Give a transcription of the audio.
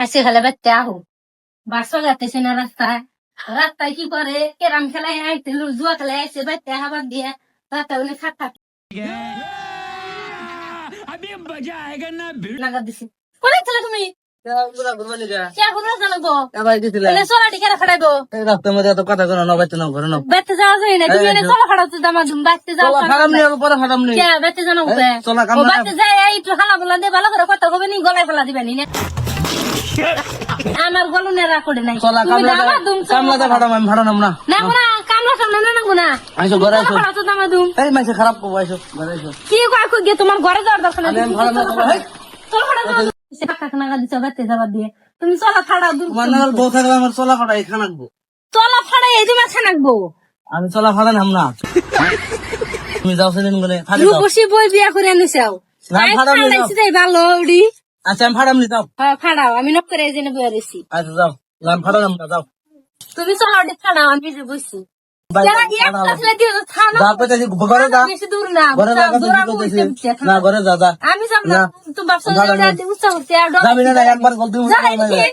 আসে খেলে বাচ্চা আহো বাসা যাতেছে না রাস্তায় রাস্তায় কি করে কেরাম খেলায় আইতে জুয়া খেলায় আসে বাচ্চা হাবার দিয়ে রাস্তায় উনি খাট লাগা দিছে কোথায় ছিলে তুমি কে ঘুরে জানাবো সোলাটি খেলা খাড়াইবো রাস্তার মধ্যে এত কথা করো না বাইতে নাও ঘরে নাও বেতে যাওয়া যায় না তুমি এনে সোলা খাড়াতে দামা দুম বাচ্চা যাও খারাপ নেই পরে খারাপ নেই কে বেতে জানাবো চলা ও বাচ্চা যায় একটু হালা বলা দিয়ে ভালো করে কথা কবে নি গলায় ফেলা দিবেন না আমার গলু নেরা করে নাই চলা তুমি দামা দুম কামলাতে ভাড়াম আমি ভাড়া নাম না না না কামলা সামনে না নাগো না আইসো ঘরে আইসো খাড়াতে দামা দুম এই মাইসে খারাপ করবো আইসো ঘরে আইসো কি কয় কই গে তোমার ঘরে যাওয়ার দরকার নাই আমি ভাড়া না করবো তোর খাড়া দাও সে টাকা নাগা দিছো বেতে যাবা দিয়ে তুমি চলা খাড়া দুম তোমার বউ থাকলে আমার চলা ফাটা এখানে রাখবো চলা ফাড়া এই তুমি খানাকবো আমি চলা ফাটা নাম না তুমি যাও সেদিন করে খালি যাও রূপসী বই বিয়া করে আনিছাও না, ফাড়াও নি যাও। তাই ভালো উড়ি আচ্ছা আমি ফাটাম নি যাও হ্যাঁ ফাড়াও আমি নক করে জেনে বইয়া দিছি আচ্ছা যাও আমি ফাটা নাম না যাও তুমি চলা ওটি ফাড়াও আমি যে বইছি বাই, যারা ফাড়াও। একটা ছেলে দিয়ে থানা যা কইতাছি ঘরে যা বেশি দূর না ঘরে যা দূরা কইতাছি বইতে না ঘরে যা যা আমি যাব না না। তুমি বাপসা ভাড়া দিয়ে নেই। উৎসাহ করতে আর যাবি না একবার বল তুমি যাই